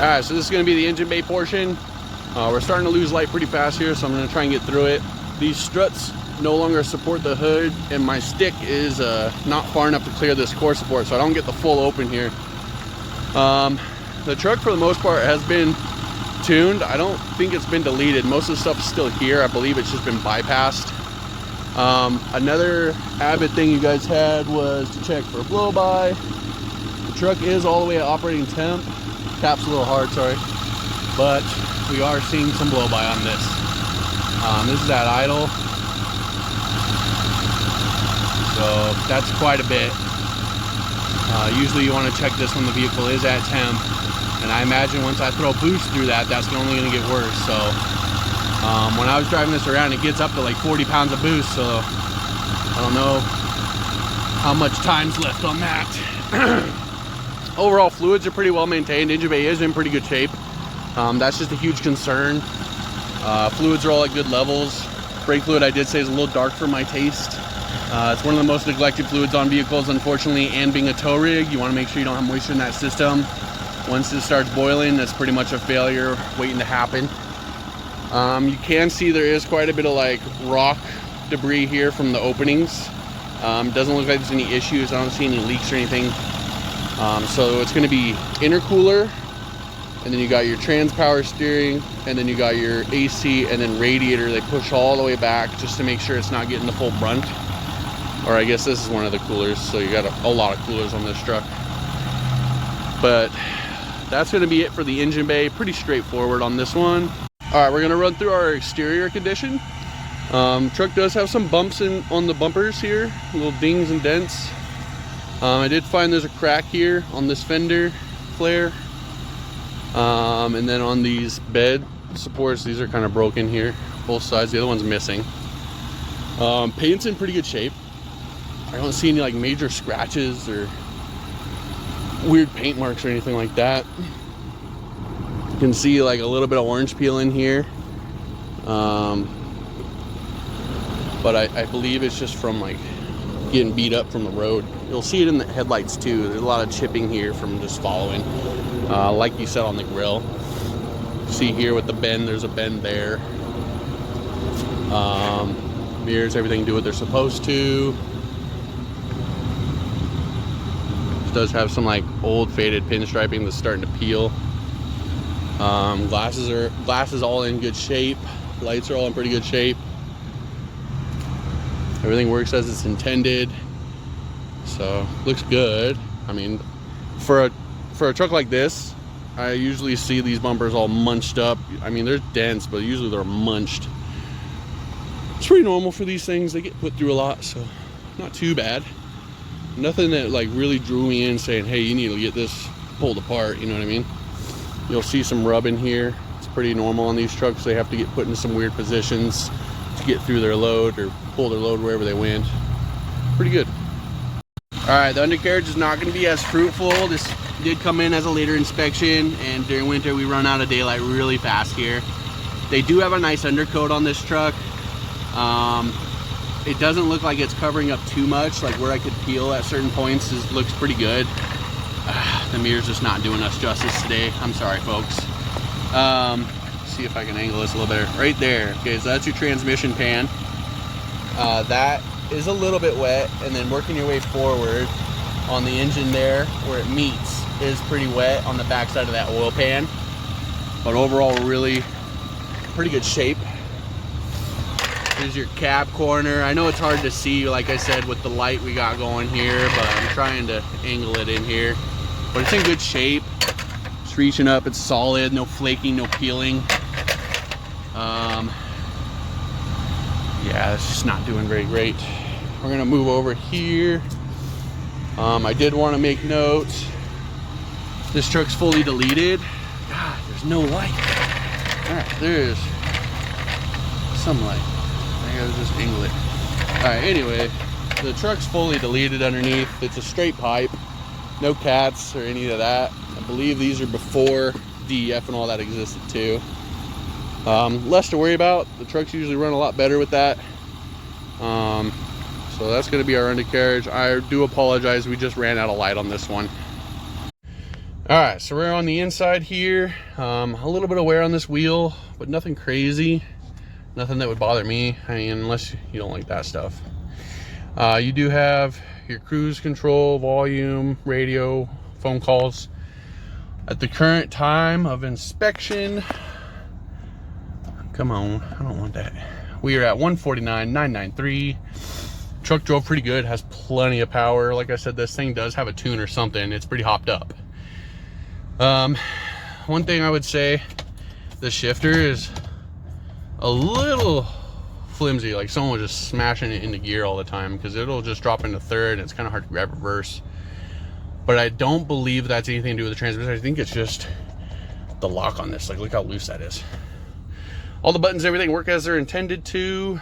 All right, so this is going to be the engine bay portion. We're starting to lose light pretty fast here, so I'm going to try and get through it. These struts no longer support the hood, and my stick is not far enough to clear this core support, so I don't get the full open here. The truck for the most part has been tuned. I don't think it's been deleted. Most of the stuff is still here. I believe it's just been bypassed. Another avid thing you guys had was to check for blow-by. The truck is all the way at operating temp. Cap's a little hard, sorry, but we are seeing some blow-by on this. This is at idle, so that's quite a bit. Usually you want to check this when the vehicle is at temp, and I imagine once I throw boost through that, that's only going to get worse. So when I was driving this around, it gets up to like 40 pounds of boost, so I don't know how much time's left on that. Overall, fluids are pretty well maintained. Engine bay is in pretty good shape. That's just a huge concern. Fluids are all at good levels. Brake fluid, I did say, is a little dark for my taste. It's one of the most neglected fluids on vehicles, unfortunately, and being a tow rig, you want to make sure you don't have moisture in that system. Once it starts boiling, that's pretty much a failure waiting to happen. You can see there is quite a bit of like rock debris here from the openings. Doesn't look like there's any issues. I don't see any leaks or anything. So it's going to be intercooler, and then you got your trans power steering, and then you got your AC, and then radiator. They push all the way back just to make sure it's not getting the full brunt. Or I guess this is one of the coolers, so you got a lot of coolers on this truck. But that's going to be it for the engine bay. Pretty straightforward on this one. All right, we're going to run through our exterior condition. Truck does have some bumps on the bumpers here, little dings and dents. I did find there's a crack here on this fender flare. And then on these bed supports, these are kind of broken here, both sides. The other one's missing. Paint's in pretty good shape. I don't see any like major scratches or weird paint marks or anything like that. You can see like a little bit of orange peel in here. But I believe it's just from like getting beat up from the road. You'll see it in the headlights too. There's a lot of chipping here from just following. Like you said on the grill. See here with the bend, there's a bend there. Mirrors, everything do what they're supposed to. It does have some like old faded pinstriping that's starting to peel. Glasses all in good shape. Lights are all in pretty good shape. Everything works as it's intended, so looks good. I mean, for a truck like this, I usually see these bumpers all munched up. I mean, they're dense, but usually they're munched. It's pretty normal for these things. They get put through a lot, so not too bad. Nothing that like really drew me in saying, hey, you need to get this pulled apart, you know what I mean? You'll see some rub in here. It's pretty normal on these trucks. They have to get put in some weird positions to get through their load or pull their load wherever they went. Pretty good. All right, the undercarriage is not going to be as fruitful. This did come in as a later inspection, and during winter we run out of daylight really fast here. They do have a nice undercoat on this truck. It doesn't look like it's covering up too much. Like where I could peel at certain points looks pretty good. The mirror's just not doing us justice today. I'm sorry, folks. See if I can angle this a little better. Right there. Okay, so that's your transmission pan. That is a little bit wet, and then working your way forward on the engine there where it meets is pretty wet on the back side of that oil pan. But overall, really pretty good shape. Here's your cab corner. I know it's hard to see, like I said, with the light we got going here, but I'm trying to angle it in here. But it's in good shape. It's reaching up, it's solid, no flaking, no peeling. Yeah, it's just not doing very great. We're gonna move over here. I did want to make note, this truck's fully deleted. God, there's no light. All right, there's some light. I gotta just angle it. All right, anyway, the truck's fully deleted underneath. It's a straight pipe, no cats or any of that. I believe these are before DEF and all that existed too. Less to worry about. The trucks usually run a lot better with that. So that's going to be our undercarriage. I do apologize, we just ran out of light on this one. All right, so we're on the inside here. A little bit of wear on this wheel, but nothing crazy. Nothing that would bother me. I mean, unless you don't like that stuff. You do have your cruise control, volume, radio, phone calls. At the current time of inspection, come on, I don't want that. We are at 149,993. Truck drove pretty good, has plenty of power. Like I said, this thing does have a tune or something. It's pretty hopped up. One thing I would say, the shifter is a little flimsy, like someone was just smashing it into gear all the time, because it'll just drop into third and it's kind of hard to grab reverse. But I don't believe that's anything to do with the transmission. I think it's just the lock on this. Like, look how loose that is. All the buttons, everything work as they're intended to.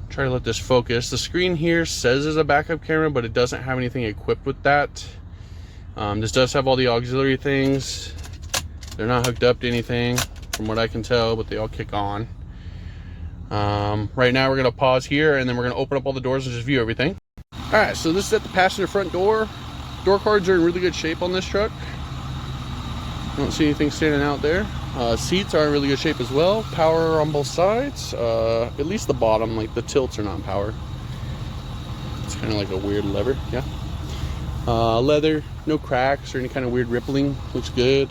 Try to let this focus. The screen here says there's a backup camera, but it doesn't have anything equipped with that. This does have all the auxiliary things. They're not hooked up to anything from what I can tell, but they all kick on. Right now we're gonna pause here, and then we're gonna open up all the doors and just view everything. All right, so this is at the passenger front door. Door cards are in really good shape on this truck. I don't see anything standing out there. Seats are in really good shape as well. Power on both sides. At least the bottom, like the tilts are not power. It's kind of like a weird lever, yeah. Leather, no cracks or any kind of weird rippling. Looks good.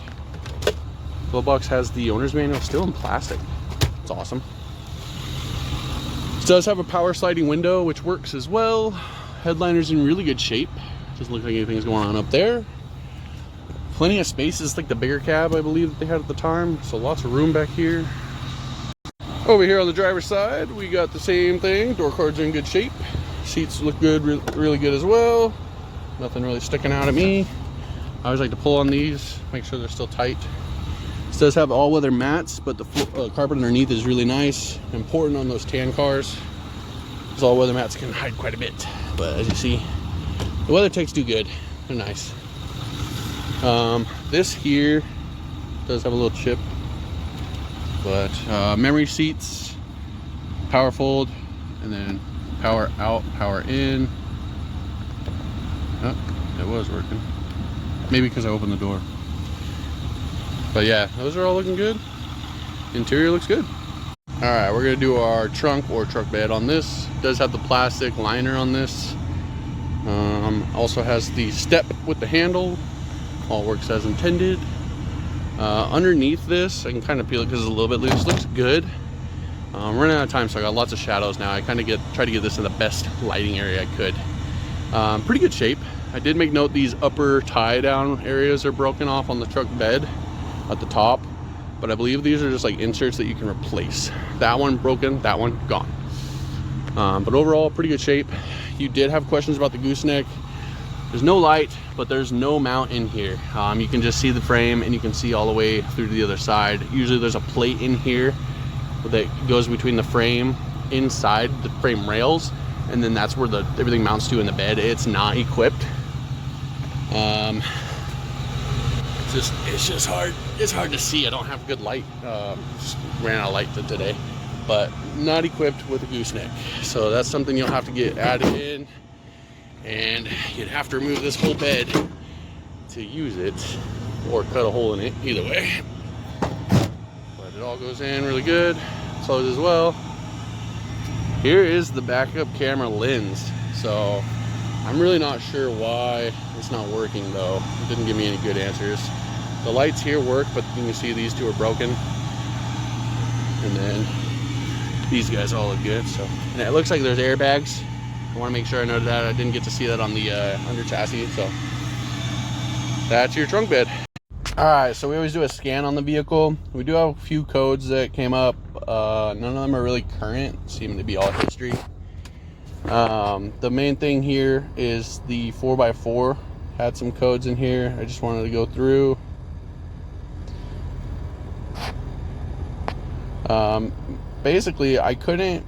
Glove box has the owner's manual still in plastic. It's awesome. It does have a power sliding window, which works as well. Headliner's in really good shape. Doesn't look like anything's going on up there. Plenty of space. It's like the bigger cab, I believe, that they had at the time. So lots of room back here. Over here on the driver's side, we got the same thing. Door cards are in good shape. Seats look good, really good as well. Nothing really sticking out at me. I always like to pull on these, make sure they're still tight. This does have all-weather mats, but the carpet underneath is really nice. Important on those tan cars. Those all-weather mats can hide quite a bit. But as you see, the WeatherTechs do good. They're nice. This here does have a little chip, but memory seats, power fold, and then power out, power in. Oh, it was working. Maybe because I opened the door. But yeah, those are all looking good. Interior looks good. All right, we're gonna do our trunk or truck bed on this. It does have the plastic liner on this. Also has the step with the handle. All works as intended. Underneath this, I can kind of peel it because it's a little bit loose. Looks good. I'm running out of time, so I got lots of shadows now. I kind of try to get this in the best lighting area I could. Pretty good shape. I did make note these upper tie down areas are broken off on the truck bed at the top, but I believe these are just like inserts that you can replace. That one broken, that one gone. But overall, pretty good shape. You did have questions about the gooseneck. There's no light, but there's no mount in here. You can just see the frame, and you can see all the way through to the other side. Usually there's a plate in here that goes between the frame inside the frame rails, and then that's where everything mounts to in the bed. It's not equipped. It's just hard. It's hard to see. I don't have good light. Just ran out of light today, but not equipped with a gooseneck. So that's something you'll have to get added in, and you'd have to remove this whole bed to use it, or cut a hole in it. Either way, but it all goes in really good. Closes as well. Here is the backup camera lens. So I'm really not sure why it's not working though. It didn't give me any good answers. The lights here work, but you can see these two are broken. And then these guys all look good. So, and it looks like there's airbags. I want to make sure I noted that. I didn't get to see that on the under chassis. So that's your trunk bed. All right, so we always do a scan on the vehicle. We do have a few codes that came up. None of them are really current, seem to be all history. The main thing here is the 4x4 had some codes in here. I just wanted to go through. Basically, I couldn't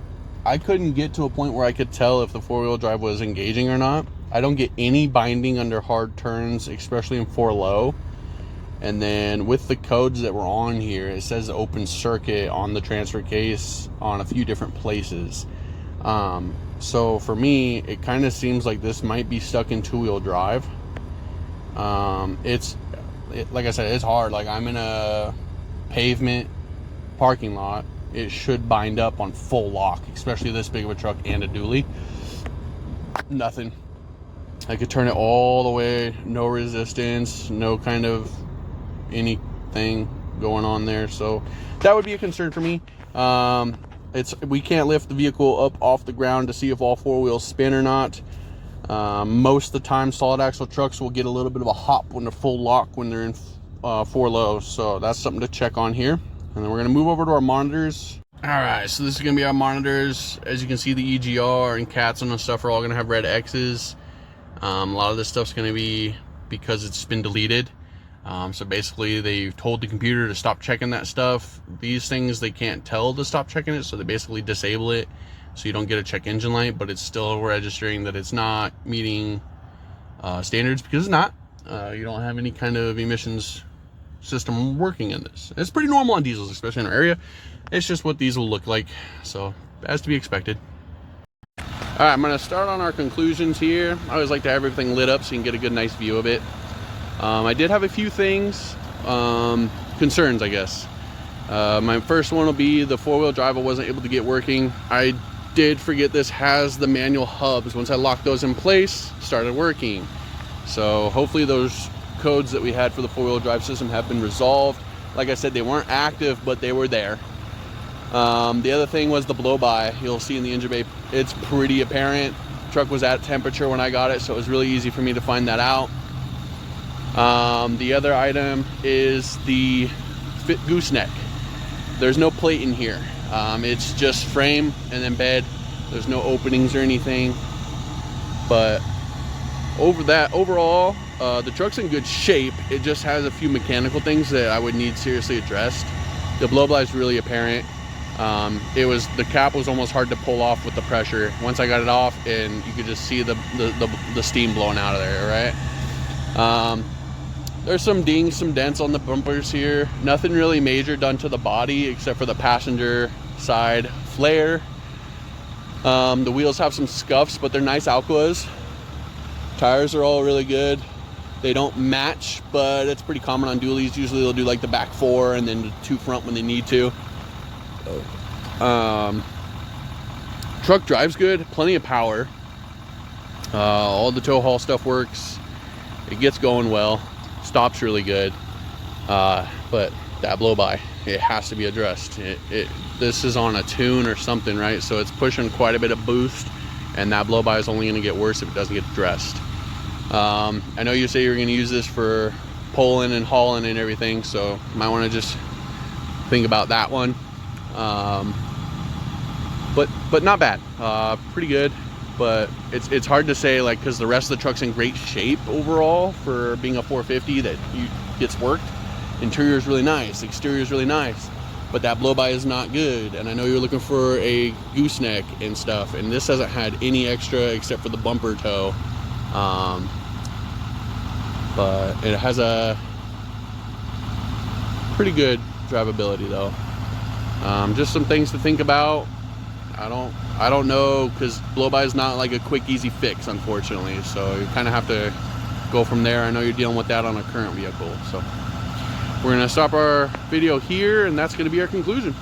get to a point where I could tell if the four-wheel drive was engaging or not. I don't get any binding under hard turns, especially in 4 low. And then with the codes that were on here, it says open circuit on the transfer case on a few different places. So for me, it kind of seems like this might be stuck in 2-wheel drive. Like I said, it's hard. Like, I'm in a pavement parking lot. It should bind up on full lock, especially this big of a truck and a dually. Nothing. I could turn it all the way, no resistance, no kind of anything going on there. So that would be a concern for me. We can't lift the vehicle up off the ground to see if all four wheels spin or not. Most of the time, solid axle trucks will get a little bit of a hop when they're full lock when they're in 4 lows. So that's something to check on here. And then we're gonna move over to our monitors. All right, so this is gonna be our monitors. As you can see, the EGR and CATs and stuff are all gonna have red X's. A lot of this stuff's gonna be because it's been deleted. So basically they told the computer to stop checking that stuff. These things, they can't tell to stop checking it, so they basically disable it so you don't get a check engine light, but it's still registering that it's not meeting standards, because it's not. You don't have any kind of emissions system working in this. It's pretty normal on diesels, especially in our area. It's just what these will look like, so as to be expected. All right, I'm gonna start on our conclusions here. I always like to have everything lit up so you can get a good nice view of it. I did have a few things, concerns, I guess. My first one will be the 4-wheel drive I wasn't able to get working. I did forget this has the manual hubs. Once I locked those in place, started working. So hopefully those codes that we had for the 4-wheel drive system have been resolved. Like I said, they weren't active, but they were there. The other thing was the blow-by. You'll see in the engine bay, it's pretty apparent. The truck was at temperature when I got it, so it was really easy for me to find that out. The other item is the gooseneck. There's no plate in here. It's just frame and then bed. There's no openings or anything. But overall, the truck's in good shape. It just has a few mechanical things that I would need seriously addressed. The blow-by is really apparent. The cap was almost hard to pull off with the pressure. Once I got it off, and you could just see the steam blowing out of there, right? There's some dings, some dents on the bumpers here. Nothing really major done to the body except for the passenger side flare. The wheels have some scuffs, but they're nice Alcoas. Tires are all really good. They don't match, but it's pretty common on duallys. Usually they'll do like the back 4 and then the 2 front when they need to. Truck drives good, plenty of power. All the tow haul stuff works. It gets going well. Stops really good. But that blow-by, it has to be addressed. This is on a tune or something, right? So it's pushing quite a bit of boost, and that blow-by is only going to get worse if it doesn't get addressed. I know you say you're going to use this for pulling and hauling and everything, so you might want to just think about that one. But not bad. Pretty good. But it's hard to say, like, because the rest of the truck's in great shape overall for being a 450 that gets worked. Interior is really nice, exterior is really nice, but that blow-by is not good. And I know you're looking for a gooseneck and stuff, and this hasn't had any extra except for the bumper toe. But it has a pretty good drivability though. Just some things to think about. I don't know, because blow-by is not like a quick, easy fix, unfortunately. So you kind of have to go from there. I know you're dealing with that on a current vehicle. So we're going to stop our video here, and that's going to be our conclusion.